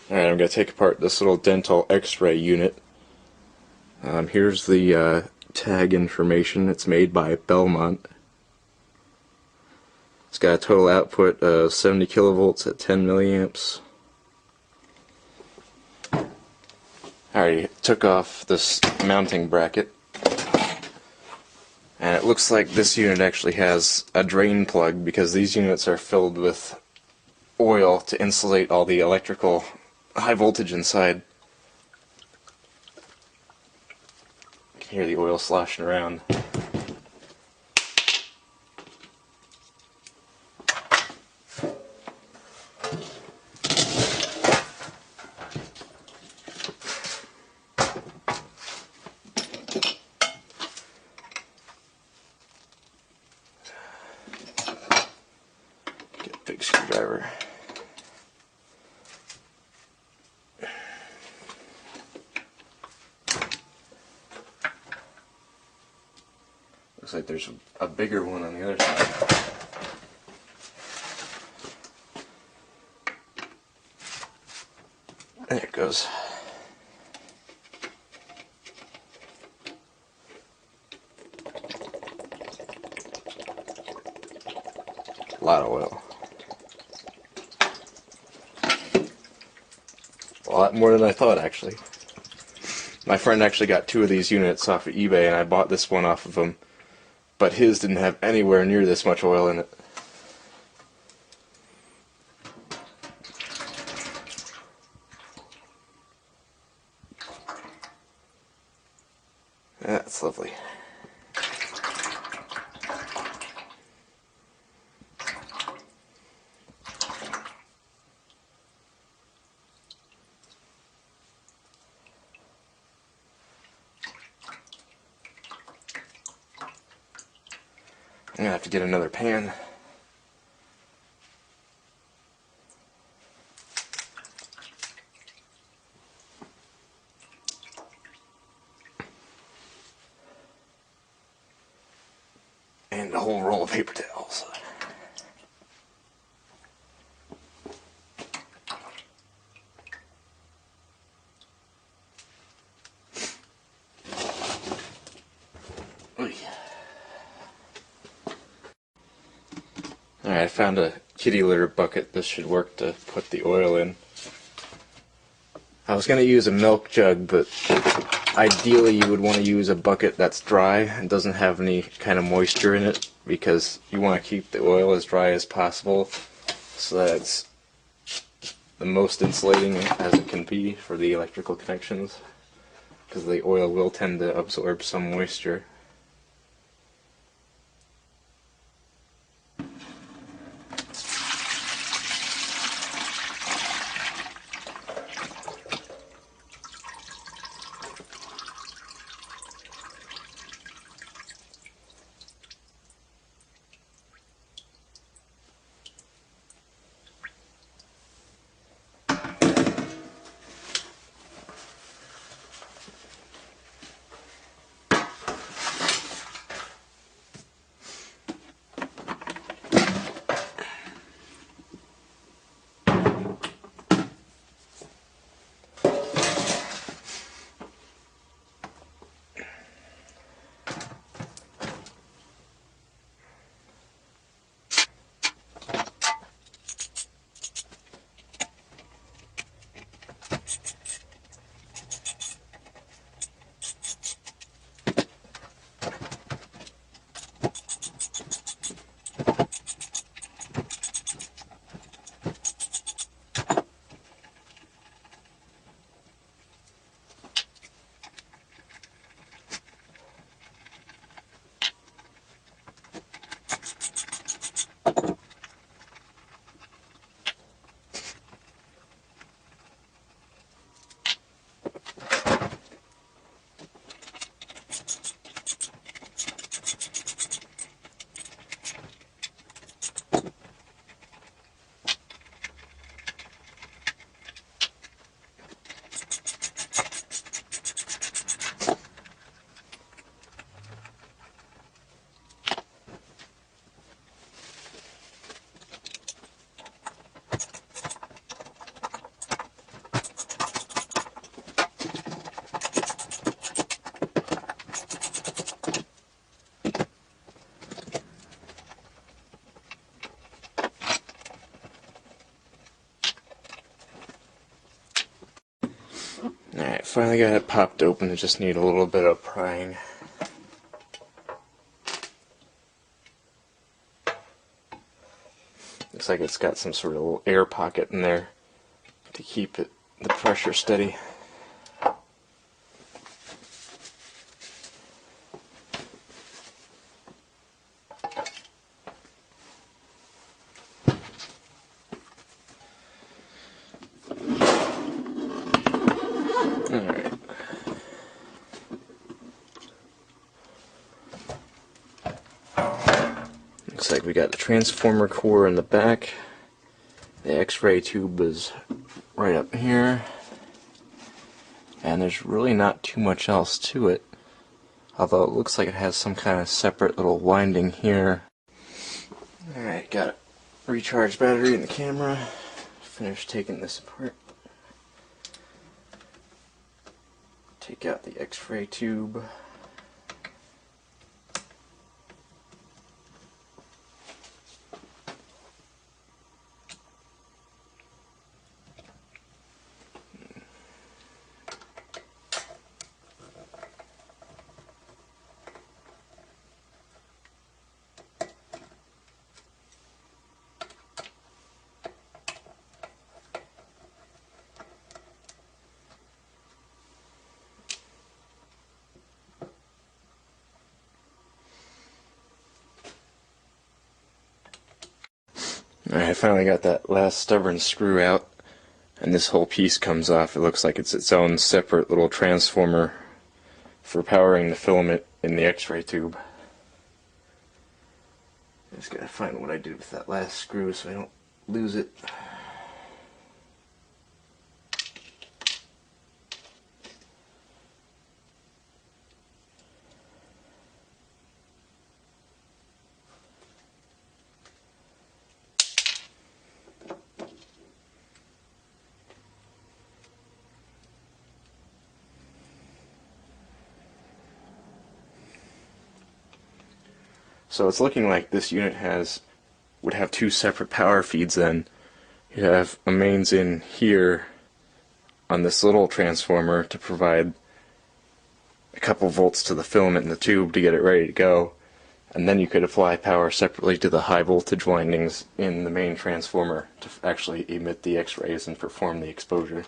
Alright, I'm going to take apart this little dental x-ray unit. Here's the tag information. It's made by Belmont. It's got a total output of 70 kilovolts at 10 milliamps. I already took off this mounting bracket. And it looks like this unit actually has a drain plug because these units are filled with oil to insulate all the electrical high voltage inside. You can hear the oil sloshing around. Get a big screwdriver. Looks like there's a bigger one on the other side. There it goes. A lot of oil. A lot more than I thought, actually. My friend actually got 2 of these units off of eBay, and I bought this one off of him. But his didn't have anywhere near this much oil in it. That's lovely. I'm gonna have to get another pan. And a whole roll of paper towels. Oy. Alright, I found a kitty litter bucket. This should work to put the oil in. I was going to use a milk jug, but ideally you would want to use a bucket that's dry and doesn't have any kind of moisture in it, because you want to keep the oil as dry as possible so that it's the most insulating as it can be for the electrical connections, because the oil will tend to absorb some moisture. Alright, finally got it popped open. I just need a little bit of prying. Looks like it's got some sort of little air pocket in there to keep the pressure steady. Alright. Looks like we got the transformer core in the back. The X-ray tube is right up here. And there's really not too much else to it. Although it looks like it has some kind of separate little winding here. Alright, got a recharged battery in the camera. Finished taking this apart. Take out the X-ray tube. Alright, I finally got that last stubborn screw out, and this whole piece comes off. It looks like it's its own separate little transformer for powering the filament in the X-ray tube. Just gotta find what I did with that last screw so I don't lose it. So it's looking like this unit would have two separate power feeds then. You have a mains in here on this little transformer to provide a couple volts to the filament in the tube to get it ready to go. And then you could apply power separately to the high voltage windings in the main transformer to actually emit the X-rays and perform the exposure.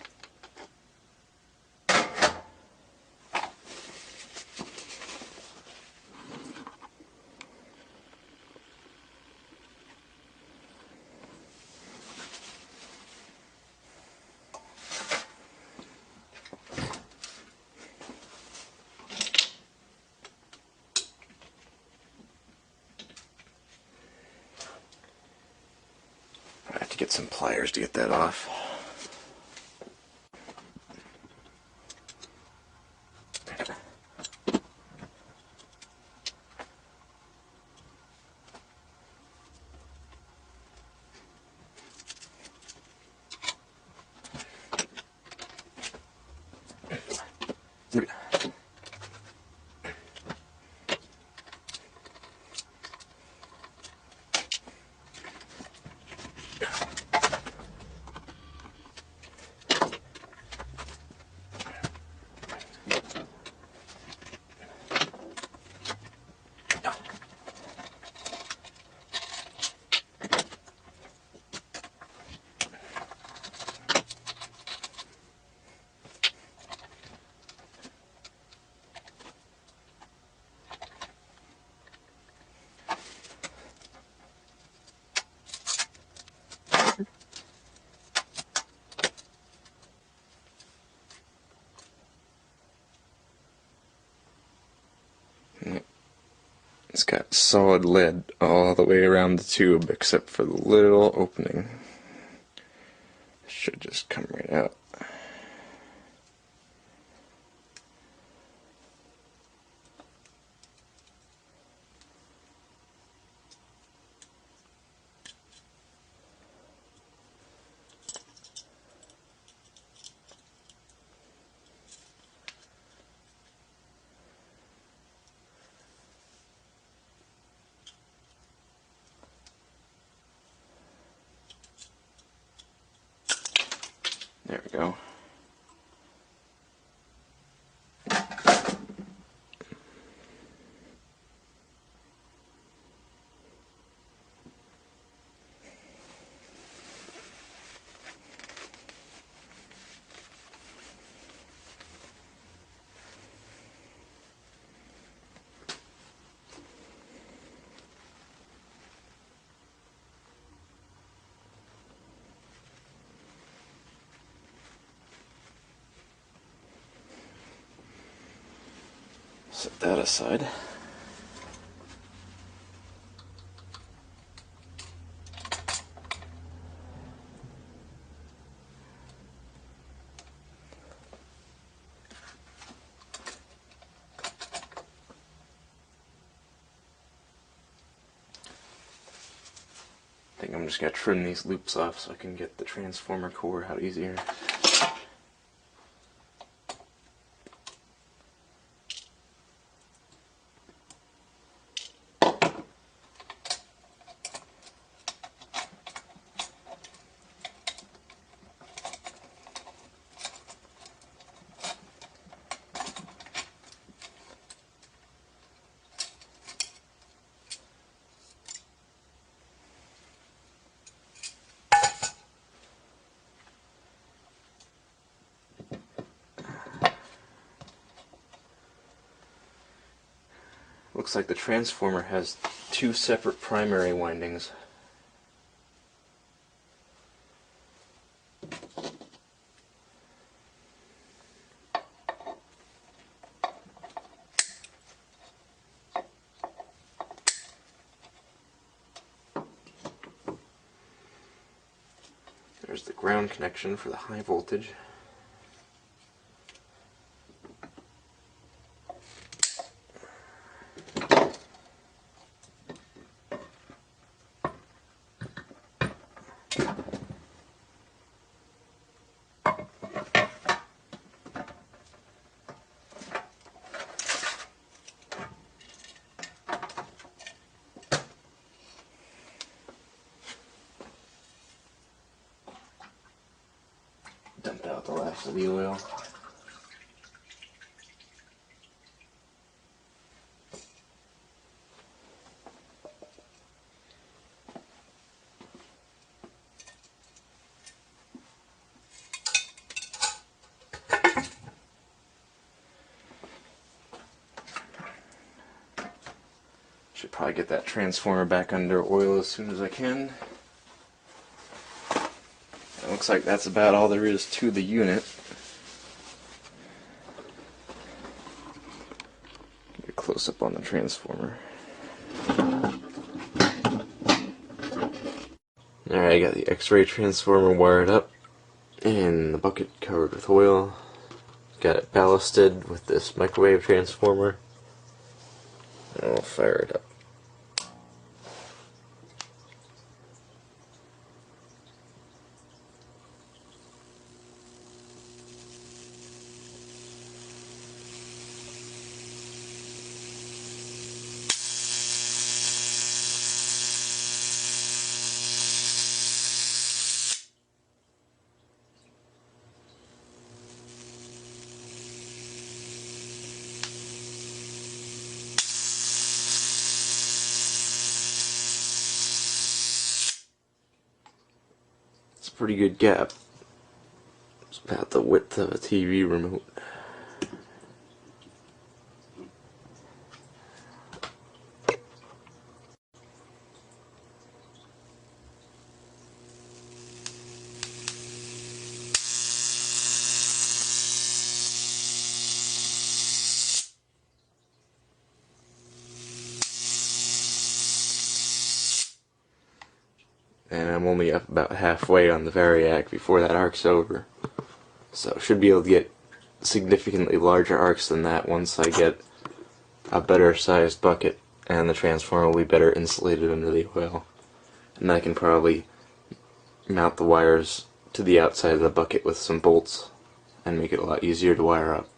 I have to get some pliers to get that off. It's got solid lead all the way around the tube except for the little opening. It should just come right out. There we go. that aside. I think I'm just going to trim these loops off so I can get the transformer core out easier. Looks like the transformer has two separate primary windings. There's the ground connection for the high voltage. Dump out the last of the oil. Should probably get that transformer back under oil as soon as I can. It looks like that's about all there is to the unit. Get a close up on the transformer. Alright, I got the X-ray transformer wired up and the bucket covered with oil. Got it ballasted with this microwave transformer. And I'll fire it up. It's a pretty good gap. It's about the width of a TV remote. And I'm only up about halfway on the Variac before that arc's over. So should be able to get significantly larger arcs than that once I get a better sized bucket and the transformer will be better insulated under the oil. And I can probably mount the wires to the outside of the bucket with some bolts and make it a lot easier to wire up.